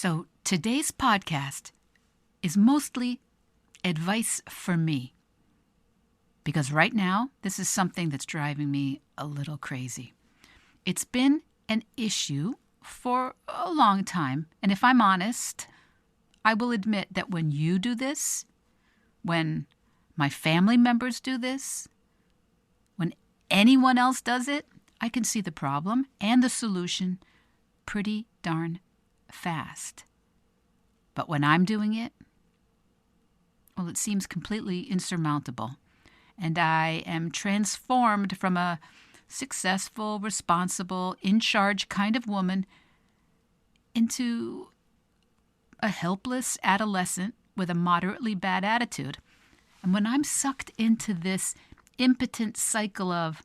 So today's podcast is mostly advice for me. Because right now, this is something that's driving me a little crazy. It's been an issue for a long time. And if I'm honest, I will admit that when you do this, when my family members do this, when anyone else does it, I can see the problem and the solution pretty darn fast. But when I'm doing it, well, it seems completely insurmountable. And I am transformed from a successful, responsible, in-charge kind of woman into a helpless adolescent with a moderately bad attitude. And when I'm sucked into this impotent cycle of,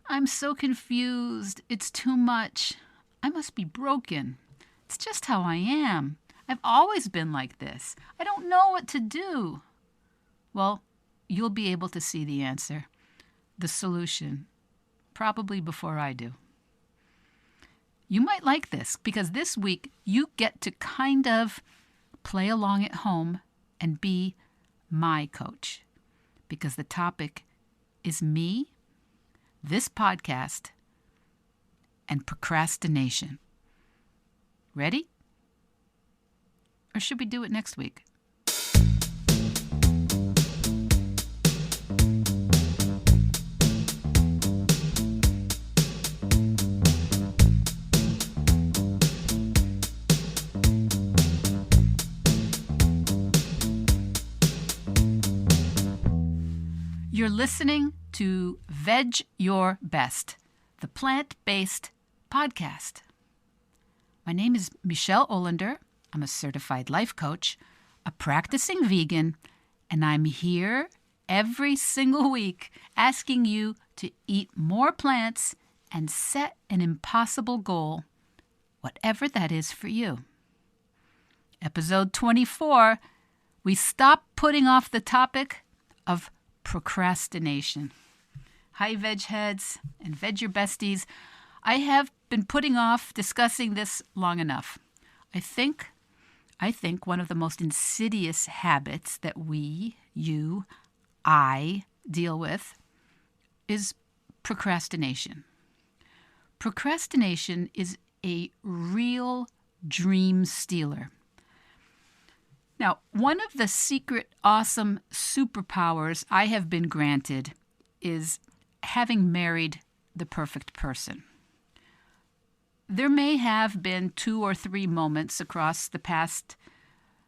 I'm so confused, it's too much, I must be broken. It's just how I am. I've always been like this. I don't know what to do. Well, you'll be able to see the answer, the solution, probably before I do. You might like this because this week you get to kind of play along at home and be my coach, because the topic is me, this podcast, and procrastination. Ready? Or should we do it next week? You're listening to Vedge Your Best, the plant-based podcast. My name is Michele Olander. I'm a certified life coach, a practicing vegan, and I'm here every single week asking you to eat more plants and set an impossible goal, whatever that is for you. Episode 24, we stop putting off the topic of procrastination. Hi, Vedge Heads and Vedge Your Besties. I have been putting off discussing this long enough. I think one of the most insidious habits that I deal with is procrastination. Procrastination is a real dream stealer. Now, one of the secret awesome superpowers I have been granted is having married the perfect person. There may have been 2 or 3 moments across the past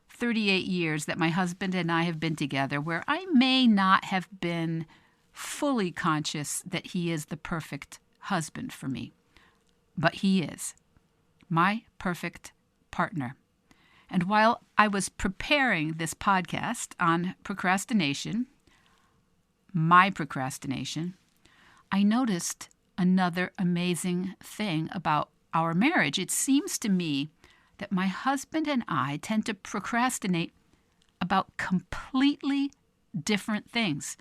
38 years that my husband and I have been together where I may not have been fully conscious that he is the perfect husband for me. But he is my perfect partner. And while I was preparing this podcast on procrastination, my procrastination, I noticed another amazing thing about our marriage. It seems to me that my husband and I tend to procrastinate about completely different things,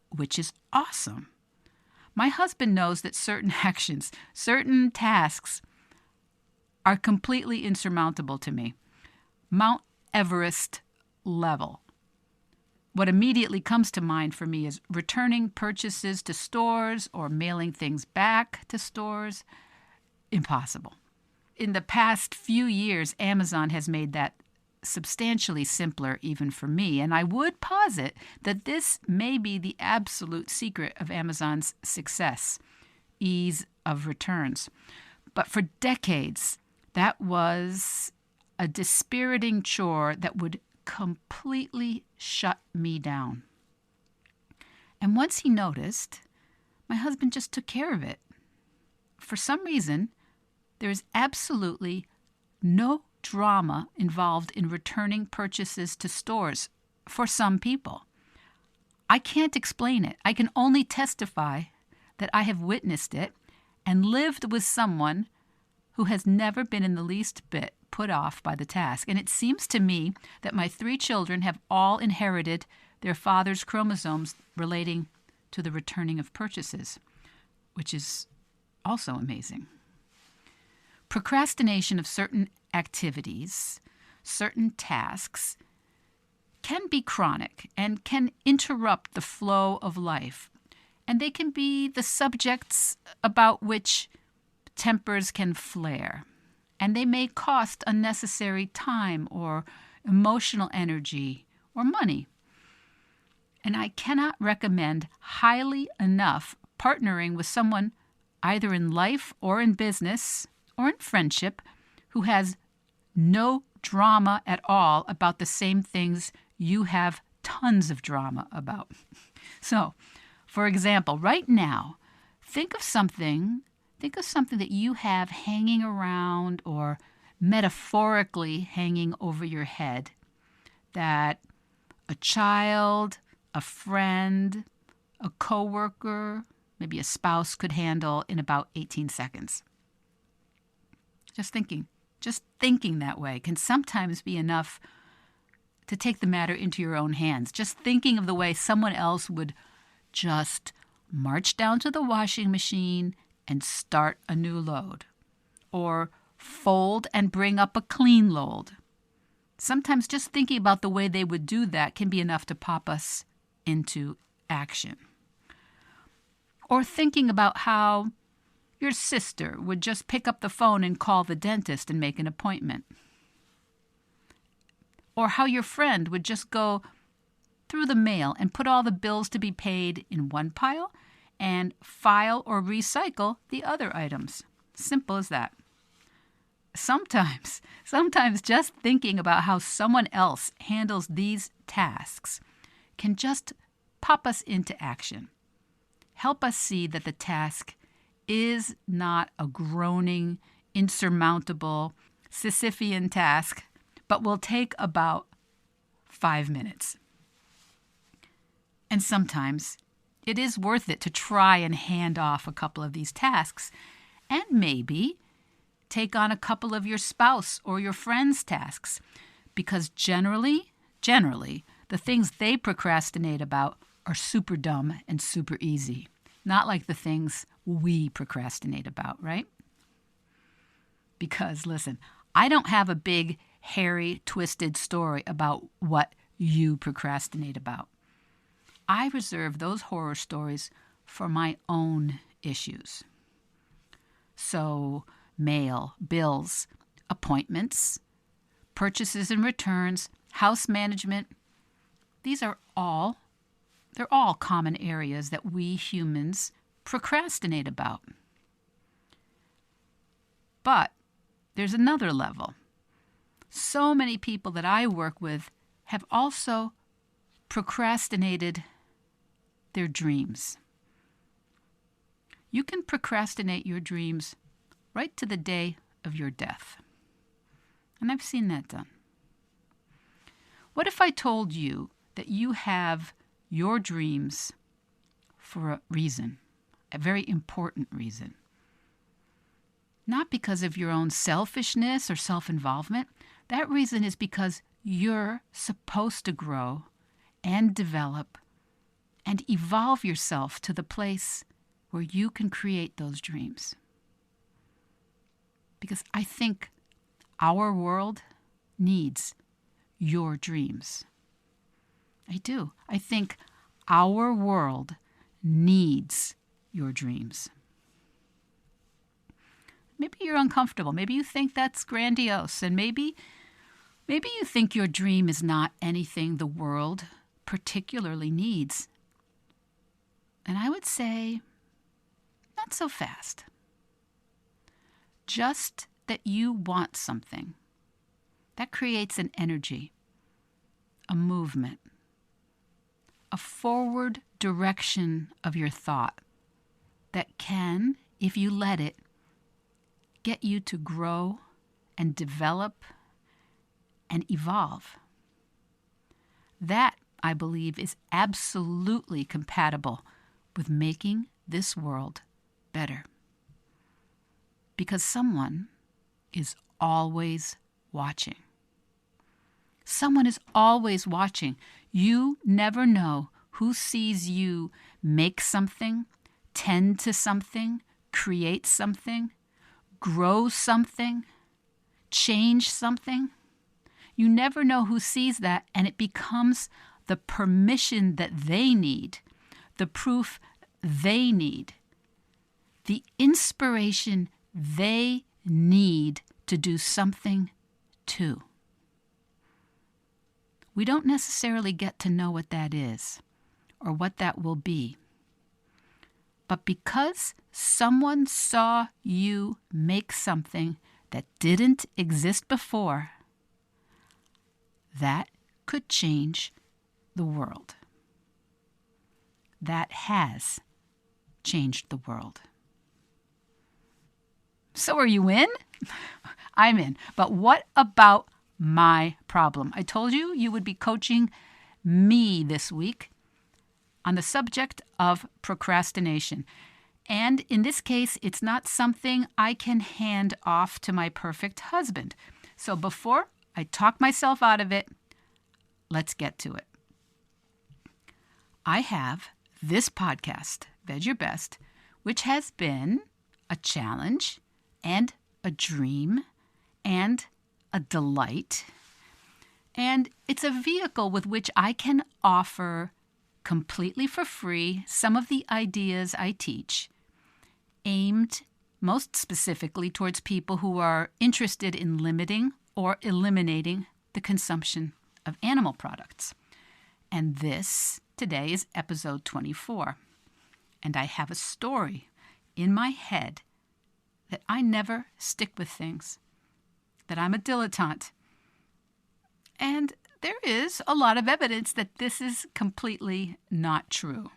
which is awesome. My husband knows that certain actions, certain tasks are completely insurmountable to me. Mount Everest level. What immediately comes to mind for me is returning purchases to stores or mailing things back to stores. Impossible. In the past few years, Amazon has made that substantially simpler even for me, and I would posit that this may be the absolute secret of Amazon's success, ease of returns. But for decades, that was a dispiriting chore that would completely shut me down. And once he noticed, my husband just took care of it. For some reason, there is absolutely no drama involved in returning purchases to stores for some people. I can't explain it. I can only testify that I have witnessed it and lived with someone who has never been in the least bit put off by the task. And it seems to me that my 3 children have all inherited their father's chromosomes relating to the returning of purchases, which is also amazing. Procrastination of certain activities, certain tasks, can be chronic and can interrupt the flow of life. And they can be the subjects about which tempers can flare. And they may cost unnecessary time or emotional energy or money. And I cannot recommend highly enough partnering with someone either in life or in business or in friendship who has no drama at all about the same things you have tons of drama about. So, for example, right now, think of something that you have hanging around or metaphorically hanging over your head that a child, a friend, a coworker, maybe a spouse could handle in about 18 seconds. Just thinking that way can sometimes be enough to take the matter into your own hands. Just thinking of the way someone else would just march down to the washing machine and start a new load, or fold and bring up a clean load. Sometimes just thinking about the way they would do that can be enough to pop us into action. Or thinking about how your sister would just pick up the phone and call the dentist and make an appointment. Or how your friend would just go through the mail and put all the bills to be paid in one pile and file or recycle the other items. Simple as that. Sometimes just thinking about how someone else handles these tasks can just pop us into action. Help us see that the task is not a groaning, insurmountable, Sisyphean task, but will take about 5 minutes. And sometimes it is worth it to try and hand off a couple of these tasks and maybe take on a couple of your spouse or your friend's tasks, because generally, the things they procrastinate about are super dumb and super easy, not like the things we procrastinate about, right? Because, listen, I don't have a big, hairy, twisted story about what you procrastinate about. I reserve those horror stories for my own issues. So, mail, bills, appointments, purchases and returns, house management, they're all common areas that we humans procrastinate about. But there's another level. So many people that I work with have also procrastinated their dreams. You can procrastinate your dreams right to the day of your death. And I've seen that done. What if I told you that you have your dreams for a reason, a very important reason? Not because of your own selfishness or self-involvement. That reason is because you're supposed to grow and develop and evolve yourself to the place where you can create those dreams. Because I think our world needs your dreams. I do. I think our world needs your dreams. Maybe you're uncomfortable. Maybe you think that's grandiose. And maybe you think your dream is not anything the world particularly needs. And I would say, not so fast. Just that you want something. That creates an energy, a movement, a forward direction of your thought that can, if you let it, get you to grow and develop and evolve. That, I believe, is absolutely compatible with making this world better. Because someone is always watching. Someone is always watching. You never know who sees you make something, tend to something, create something, grow something, change something, you never know who sees that, and it becomes the permission that they need, the proof they need, the inspiration they need to do something too. We don't necessarily get to know what that is or what that will be. But because someone saw you make something that didn't exist before, that could change the world. That has changed the world. So are you in? I'm in. But what about my problem? I told you you would be coaching me this week on the subject of procrastination. And in this case, it's not something I can hand off to my perfect husband. So before I talk myself out of it, let's get to it. I have this podcast, Vedge Your Best, which has been a challenge and a dream and a delight. And it's a vehicle with which I can offer completely for free some of the ideas I teach, aimed most specifically towards people who are interested in limiting or eliminating the consumption of animal products. And this today is episode 24. And I have a story in my head that I never stick with things, that I'm a dilettante. And there is a lot of evidence that this is completely not true.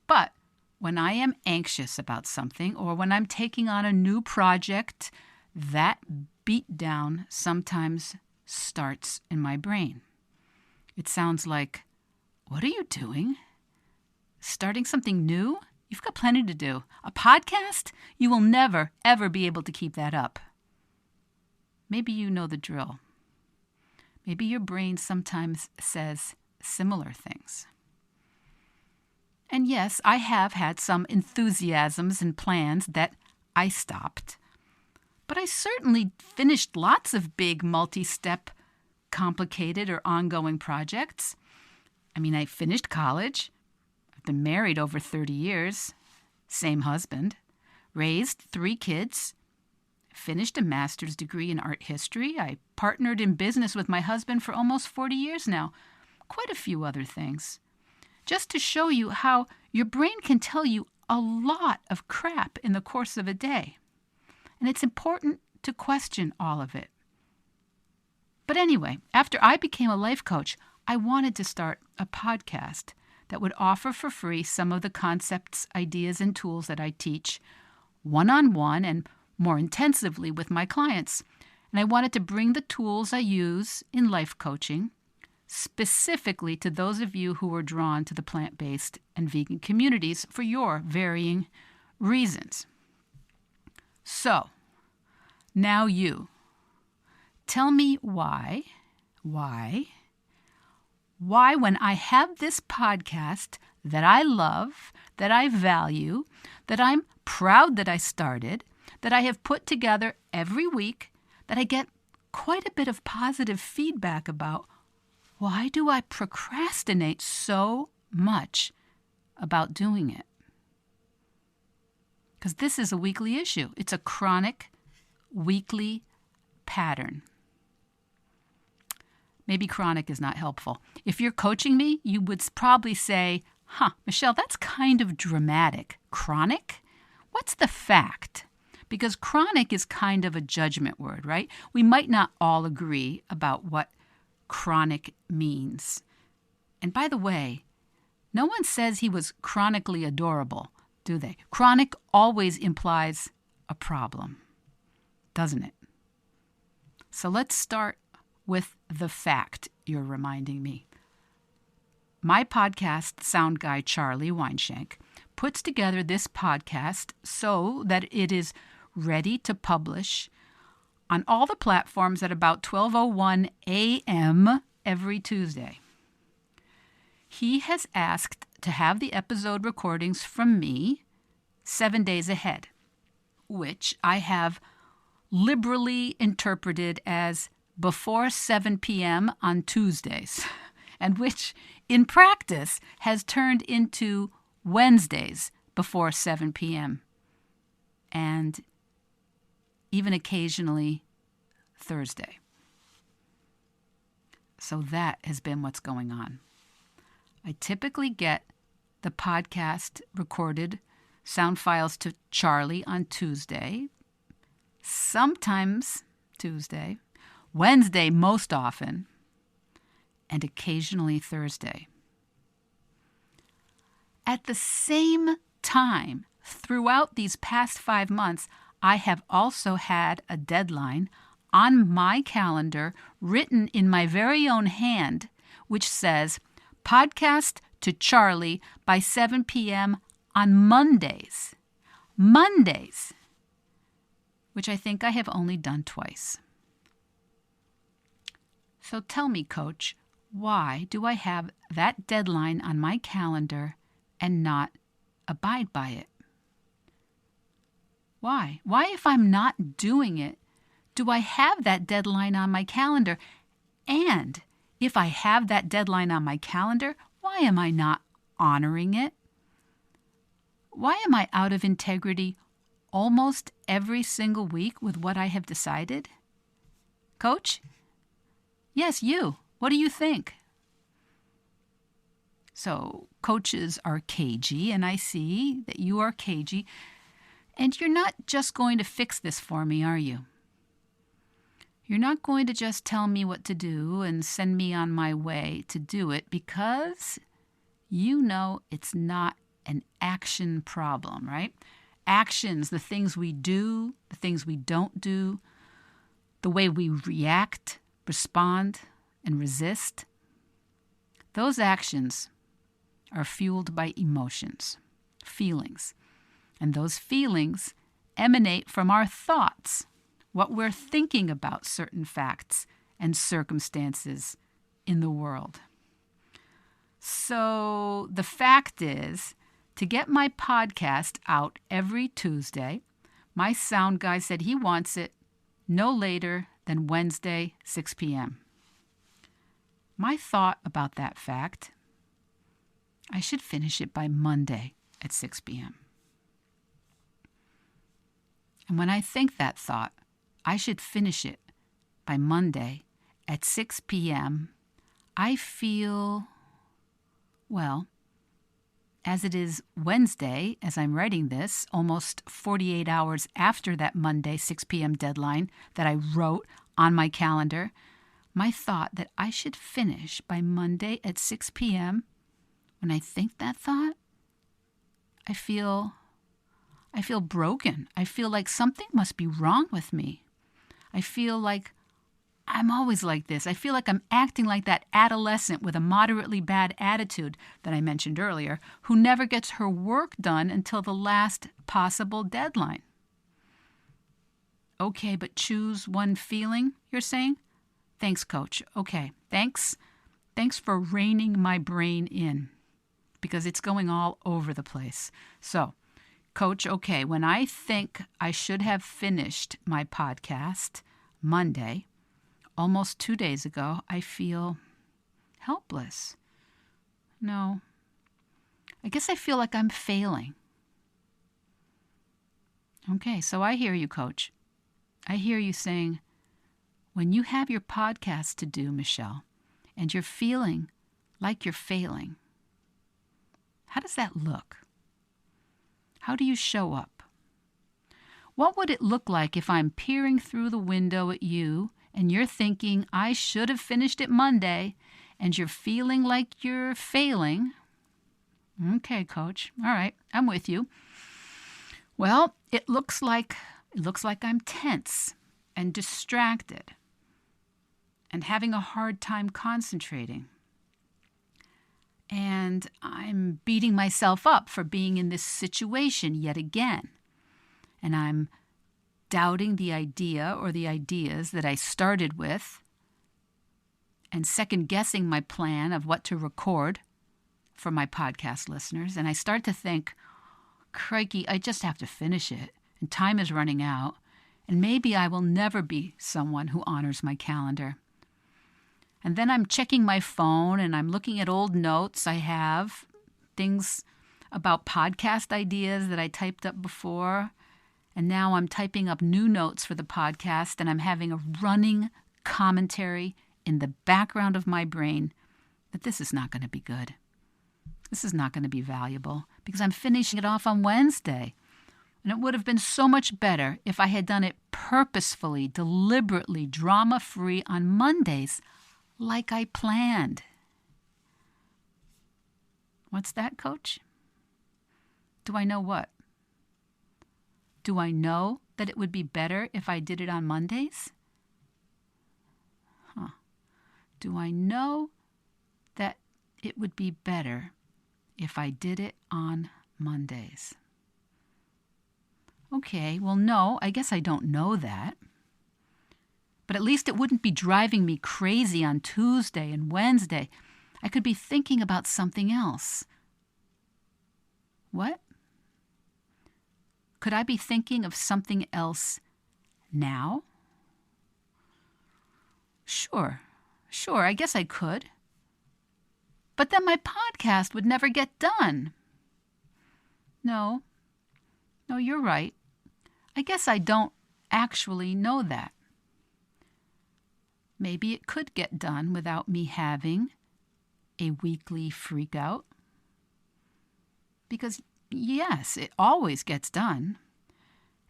But when I am anxious about something or when I'm taking on a new project, that beatdown sometimes starts in my brain. It sounds like, what are you doing? Starting something new? You've got plenty to do. A podcast? You will never, ever be able to keep that up. Maybe you know the drill. Maybe your brain sometimes says similar things. And yes, I have had some enthusiasms and plans that I stopped. But I certainly finished lots of big multi-step, complicated or ongoing projects. I mean, I finished college. I've been married over 30 years. Same husband. Raised 3 kids. Finished a master's degree in art history. I partnered in business with my husband for almost 40 years now. Quite a few other things. Just to show you how your brain can tell you a lot of crap in the course of a day. And it's important to question all of it. But anyway, after I became a life coach, I wanted to start a podcast that would offer for free some of the concepts, ideas, and tools that I teach one-on-one and more intensively with my clients. And I wanted to bring the tools I use in life coaching specifically to those of you who are drawn to the plant-based and vegan communities for your varying reasons. So, now you. Tell me why when I have this podcast that I love, that I value, that I'm proud that I started, that I have put together every week, that I get quite a bit of positive feedback about, why do I procrastinate so much about doing it? Because this is a weekly issue. It's a chronic weekly pattern. Maybe chronic is not helpful. If you're coaching me, you would probably say, Michele, that's kind of dramatic. Chronic? What's the fact? Because chronic is kind of a judgment word, right? We might not all agree about what chronic means. And by the way, no one says he was chronically adorable, do they? Chronic always implies a problem, doesn't it? So let's start with the fact you're reminding me. My podcast sound guy, Charlie Weinshank, puts together this podcast so that it is ready to publish on all the platforms at about 12:01 a.m. every Tuesday. He has asked to have the episode recordings from me 7 days ahead, which I have liberally interpreted as before 7 p.m. on Tuesdays, and which in practice has turned into Wednesdays before 7 p.m. and even occasionally Thursday. So that has been what's going on. I typically get the podcast recorded sound files to Charlie on Tuesday, sometimes Tuesday, Wednesday most often, and occasionally Thursday. At the same time, throughout these past 5 months, I have also had a deadline on my calendar written in my very own hand, which says, podcast to Charlie by 7 p.m. on Mondays. Mondays, which I think I have only done twice. So tell me, Coach, why do I have that deadline on my calendar and not abide by it? Why? Why, if I'm not doing it, do I have that deadline on my calendar? And if I have that deadline on my calendar, why am I not honoring it? Why am I out of integrity almost every single week with what I have decided? Coach? Yes, you. What do you think? So coaches are cagey, and I see that you are cagey. And you're not just going to fix this for me, are you? You're not going to just tell me what to do and send me on my way to do it, because you know it's not an action problem, right? Actions, the things we do, the things we don't do, the way we react, respond, and resist, those actions are fueled by emotions, feelings. And those feelings emanate from our thoughts, what we're thinking about certain facts and circumstances in the world. So the fact is, to get my podcast out every Tuesday, my sound guy said he wants it no later than Wednesday, 6 p.m. My thought about that fact, I should finish it by Monday at 6 p.m. And when I think that thought, I should finish it by Monday at 6 p.m., I feel, well, as it is Wednesday, as I'm writing this, almost 48 hours after that Monday 6 p.m. deadline that I wrote on my calendar, my thought that I should finish by Monday at 6 p.m., when I think that thought, I feel broken. I feel like something must be wrong with me. I feel like I'm always like this. I feel like I'm acting like that adolescent with a moderately bad attitude that I mentioned earlier, who never gets her work done until the last possible deadline. Okay, but choose one feeling, you're saying? Thanks, Coach. Okay, thanks. Thanks for reining my brain in, because it's going all over the place. So, Coach, okay, when I think I should have finished my podcast Monday, almost 2 days ago, I feel helpless. No, I guess I feel like I'm failing. Okay, so I hear you, Coach. I hear you saying, when you have your podcast to do, Michele, and you're feeling like you're failing, how does that look? How do you show up? What would it look like if I'm peering through the window at you and you're thinking I should have finished it Monday and you're feeling like you're failing? Okay, Coach. All right, I'm with you. Well, it looks like I'm tense and distracted and having a hard time concentrating. And I'm beating myself up for being in this situation yet again. And I'm doubting the idea or the ideas that I started with and second-guessing my plan of what to record for my podcast listeners. And I start to think, crikey, I just have to finish it. And time is running out. And maybe I will never be someone who honors my calendar. And then I'm checking my phone and I'm looking at old notes I have, things about podcast ideas that I typed up before. And now I'm typing up new notes for the podcast, and I'm having a running commentary in the background of my brain that this is not going to be good. This is not going to be valuable because I'm finishing it off on Wednesday. And it would have been so much better if I had done it purposefully, deliberately, drama-free on Mondays, like I planned. What's that, Coach? Do I know what? Do I know that it would be better if I did it on Mondays? Do I know that it would be better if I did it on Mondays? Okay, well, no, I guess I don't know that. But at least it wouldn't be driving me crazy on Tuesday and Wednesday. I could be thinking about something else. What? Could I be thinking of something else now? Sure, I guess I could. But then my podcast would never get done. No, you're right. I guess I don't actually know that. Maybe it could get done without me having a weekly freak out. Because, yes, it always gets done.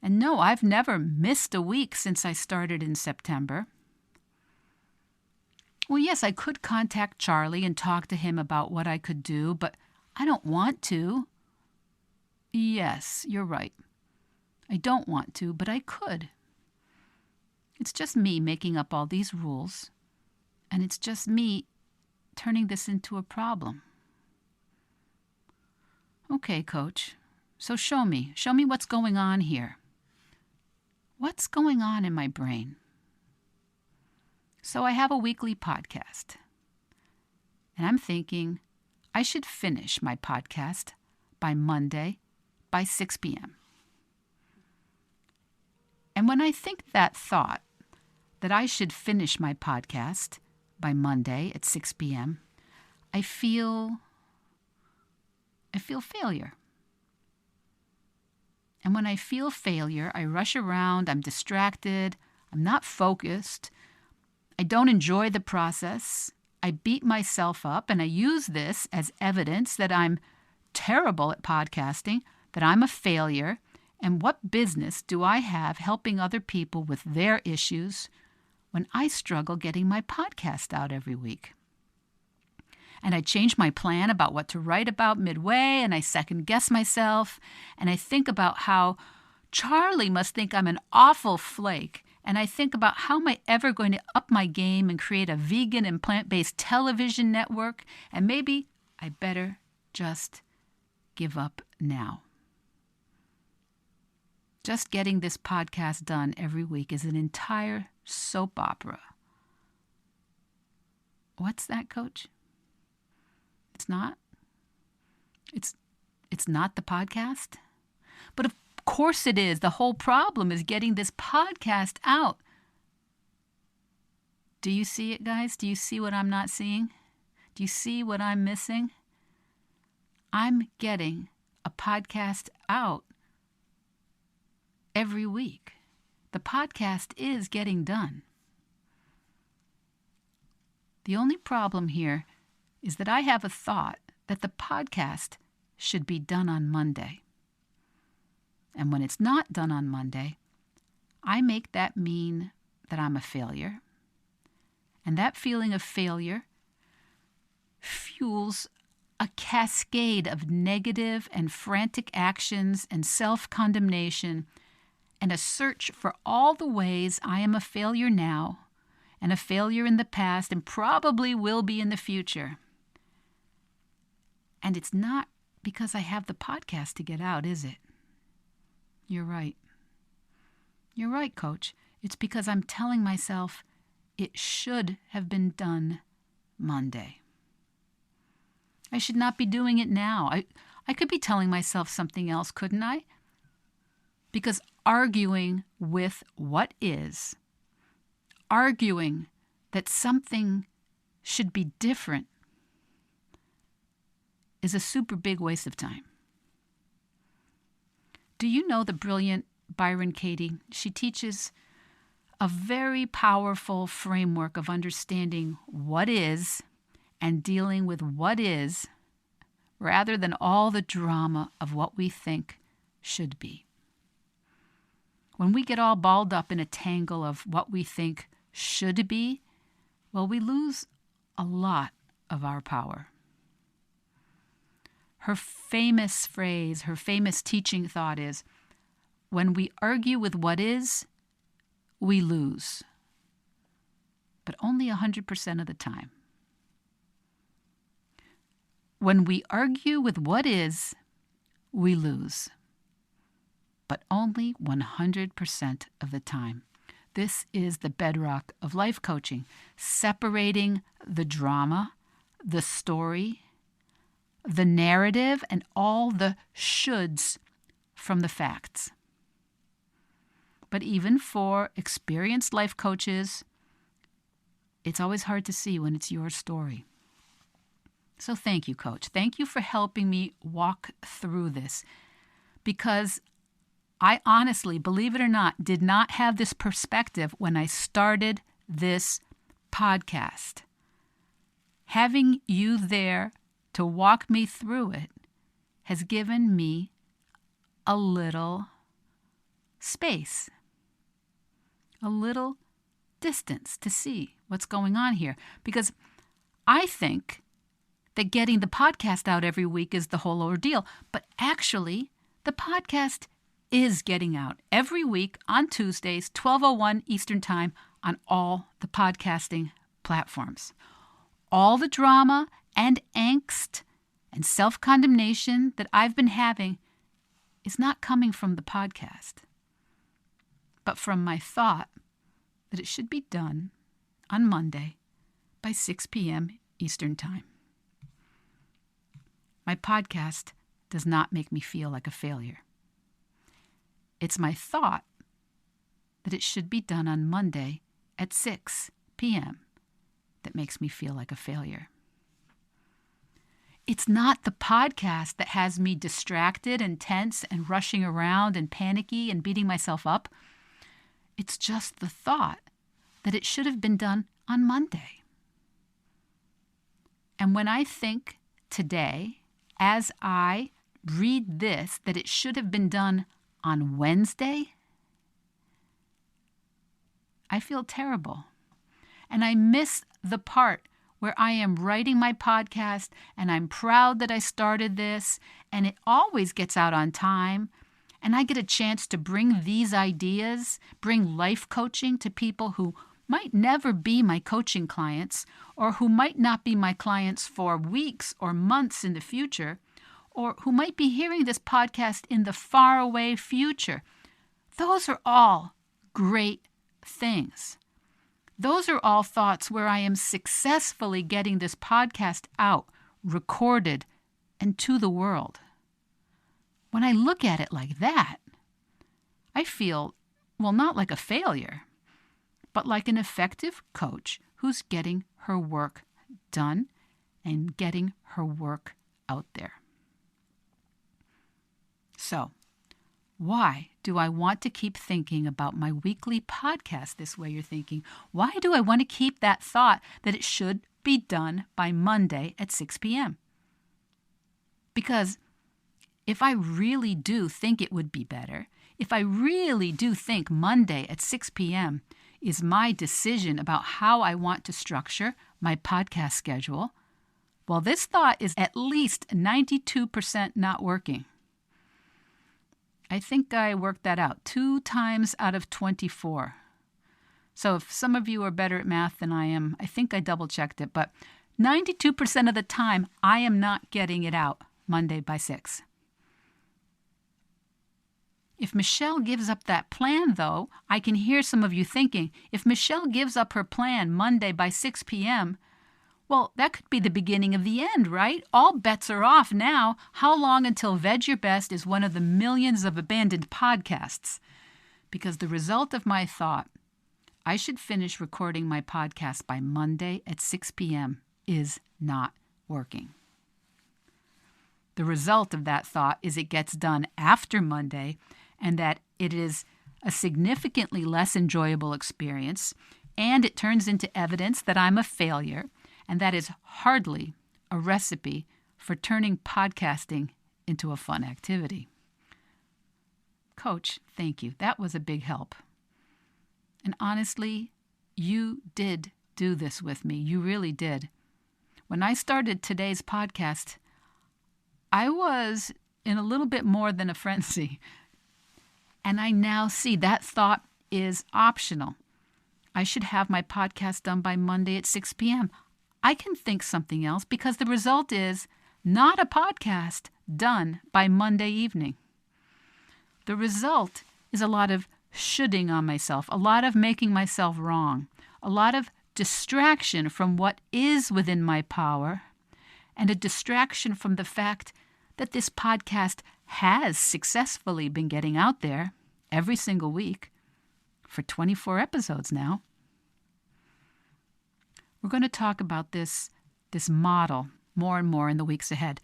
And no, I've never missed a week since I started in September. Well, yes, I could contact Charlie and talk to him about what I could do, but I don't want to. Yes, you're right. I don't want to, but I could. It's just me making up all these rules, and it's just me turning this into a problem. Okay, Coach, so show me what's going on here. What's going on in my brain? So I have a weekly podcast, and I'm thinking I should finish my podcast by Monday by 6 p.m. And when I think that thought, that I should finish my podcast by Monday at 6 p.m., I feel failure. And when I feel failure, I rush around, I'm distracted, I'm not focused, I don't enjoy the process, I beat myself up, and I use this as evidence that I'm terrible at podcasting, that I'm a failure, and what business do I have helping other people with their issues when I struggle getting my podcast out every week? And I change my plan about what to write about midway, and I second-guess myself, and I think about how Charlie must think I'm an awful flake, and I think about how am I ever going to up my game and create a vegan and plant-based television network, and maybe I better just give up now. Just getting this podcast done every week is an entire soap opera. What's that, Coach? It's not? It's not the podcast? But of course it is. The whole problem is getting this podcast out. Do you see it, guys? Do you see what I'm not seeing? Do you see what I'm missing? I'm getting a podcast out every week. The podcast is getting done. The only problem here is that I have a thought that the podcast should be done on Monday. And when it's not done on Monday, I make that mean that I'm a failure. And that feeling of failure fuels a cascade of negative and frantic actions and self-condemnation and a search for all the ways I am a failure now and a failure in the past and probably will be in the future. And it's not because I have the podcast to get out, is it? You're right. You're right, Coach. It's because I'm telling myself it should have been done Monday. I should not be doing it now. I could be telling myself something else, couldn't I? Because arguing with what is, arguing that something should be different, is a super big waste of time. Do you know the brilliant Byron Katie? She teaches a very powerful framework of understanding what is and dealing with what is, rather than all the drama of what we think should be. When we get all balled up in a tangle of what we think should be, well, we lose a lot of our power. Her famous phrase, her famous teaching thought is, when we argue with what is, we lose. But only 100% of the time. When we argue with what is, we lose. But only 100% of the time. This is the bedrock of life coaching, separating the drama, the story, the narrative, and all the shoulds from the facts. But even for experienced life coaches, it's always hard to see when it's your story. So thank you, Coach. Thank you for helping me walk through this, because I honestly, believe it or not, did not have this perspective when I started this podcast. Having you there to walk me through it has given me a little space, a little distance to see what's going on here. Because I think that getting the podcast out every week is the whole ordeal. But actually, the podcast is getting out every week on Tuesdays, 12:01 Eastern Time, on all the podcasting platforms. All the drama and angst and self-condemnation that I've been having is not coming from the podcast, but from my thought that it should be done on Monday by 6 p.m. Eastern Time. My podcast does not make me feel like a failure. It's my thought that it should be done on Monday at 6 p.m. that makes me feel like a failure. It's not the podcast that has me distracted and tense and rushing around and panicky and beating myself up. It's just the thought that it should have been done on Monday. And when I think today, as I read this, that it should have been done on Wednesday, I feel terrible. And I miss the part where I am writing my podcast and I'm proud that I started this and it always gets out on time. And I get a chance to bring these ideas, bring life coaching to people who might never be my coaching clients, or who might not be my clients for weeks or months in the future, or who might be hearing this podcast in the faraway future. Those are all great things. Those are all thoughts where I am successfully getting this podcast out, recorded, and to the world. When I look at it like that, I feel, well, not like a failure, but like an effective coach who's getting her work done and getting her work out there. So, why do I want to keep thinking about my weekly podcast this way, you're thinking? Why do I want to keep that thought that it should be done by Monday at 6 p.m.? Because if I really do think it would be better, if I really do think Monday at 6 p.m. is my decision about how I want to structure my podcast schedule, well, this thought is at least 92% not working. I think I worked that out 2 times out of 24. So if some of you are better at math than I am, I think I double-checked it, but 92% of the time, I am not getting it out Monday by 6. If Michele gives up that plan, though, I can hear some of you thinking, if Michele gives up her plan Monday by 6 p.m., Well, that could be the beginning of the end, right? All bets are off now. How long until Vedge Your Best is one of the millions of abandoned podcasts? Because the result of my thought, I should finish recording my podcast by Monday at 6 p.m., is not working. The result of that thought is it gets done after Monday, and that it is a significantly less enjoyable experience, and it turns into evidence that I'm a failure, and that is hardly a recipe for turning podcasting into a fun activity. Coach, thank you. That was a big help. And honestly, you did do this with me. You really did. When I started today's podcast, I was in a little bit more than a frenzy. And I now see that thought is optional. I should have my podcast done by Monday at 6 p.m. I can think something else because the result is not a podcast done by Monday evening. The result is a lot of shoulding on myself, a lot of making myself wrong, a lot of distraction from what is within my power, and a distraction from the fact that this podcast has successfully been getting out there every single week for 24 episodes now. We're going to talk about this model more and more in the weeks ahead.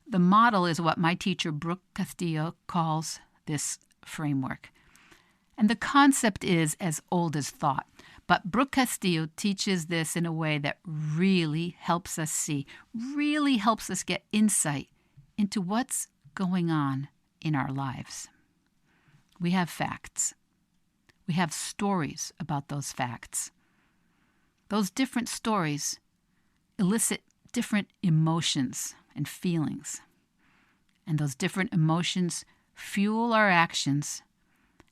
The model is what my teacher, Brooke Castillo, calls this framework. And the concept is as old as thought. But Brooke Castillo teaches this in a way that really helps us see, really helps us get insight into what's going on in our lives. We have facts. We have stories about those facts. Those different stories elicit different emotions and feelings. And those different emotions fuel our actions,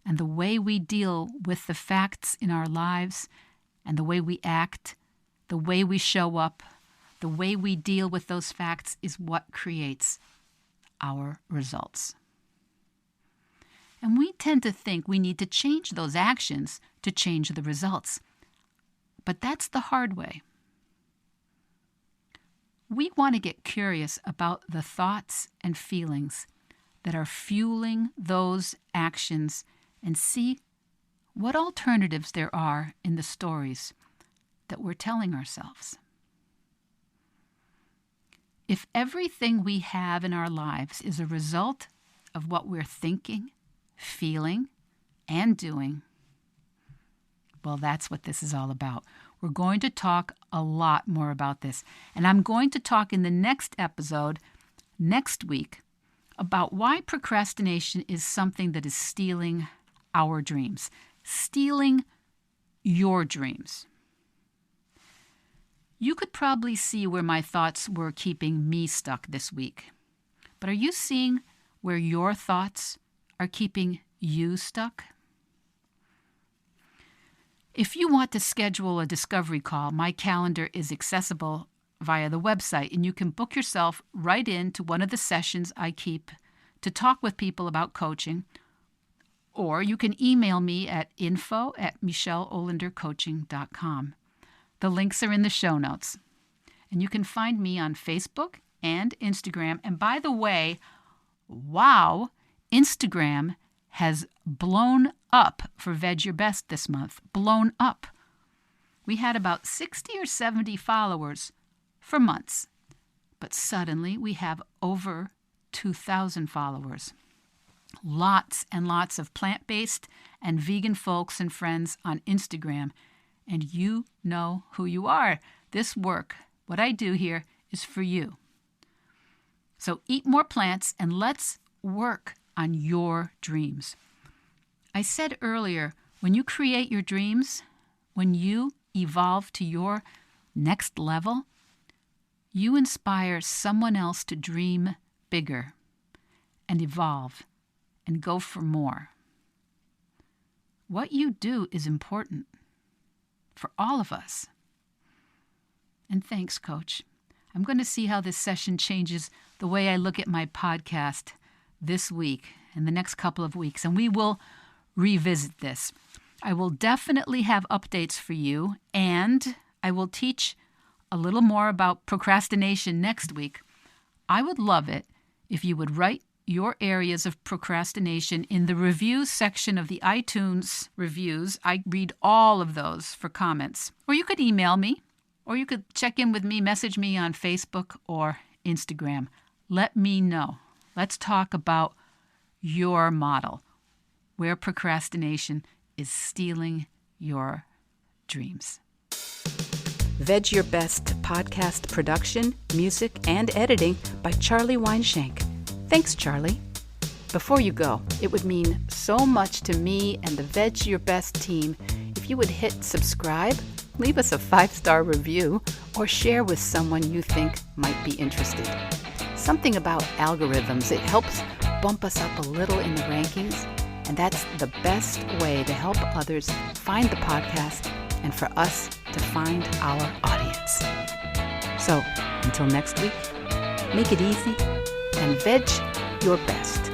and the way we deal with the facts in our lives, and the way we act, the way we show up, the way we deal with those facts is what creates our results. And we tend to think we need to change those actions to change the results. But that's the hard way. We want to get curious about the thoughts and feelings that are fueling those actions and see what alternatives there are in the stories that we're telling ourselves. If everything we have in our lives is a result of what we're thinking, feeling, and doing, well, that's what this is all about. We're going to talk a lot more about this. And I'm going to talk in the next episode, next week, about why procrastination is something that is stealing our dreams, stealing your dreams. You could probably see where my thoughts were keeping me stuck this week. But are you seeing where your thoughts are keeping you stuck? If you want to schedule a discovery call, my calendar is accessible via the website, and you can book yourself right into one of the sessions I keep to talk with people about coaching, or you can email me at info@micheleolandercoaching.com. The links are in the show notes. And you can find me on Facebook and Instagram. And by the way, wow, Instagram has blown up for Vedge Your Best this month. Blown up. We had about 60 or 70 followers for months. But suddenly we have over 2,000 followers. Lots and lots of plant-based and vegan folks and friends on Instagram. And you know who you are. This work, what I do here, is for you. So eat more plants and let's work on your dreams. I said earlier, when you create your dreams, when you evolve to your next level, you inspire someone else to dream bigger and evolve and go for more. What you do is important for all of us. And thanks, Coach. I'm going to see how this session changes the way I look at my podcast this week and the next couple of weeks, and we will revisit this. I will definitely have updates for you, and I will teach a little more about procrastination next week, I would love it if you would write your areas of procrastination in the reviews section of the iTunes reviews. I read all of those for comments. Or you could email me, or you could check in with me, message me on Facebook or Instagram. Let me know. Let's talk about your model, where procrastination is stealing your dreams. Vedge Your Best podcast production, music, and editing by Charlie Weinshank. Thanks, Charlie. Before you go, it would mean so much to me and the Vedge Your Best team if you would hit subscribe, leave us a 5-star review, or share with someone you think might be interested. Something about algorithms, it helps bump us up a little in the rankings, and that's the best way to help others find the podcast and for us to find our audience. So, until next week, make it easy and veg your best.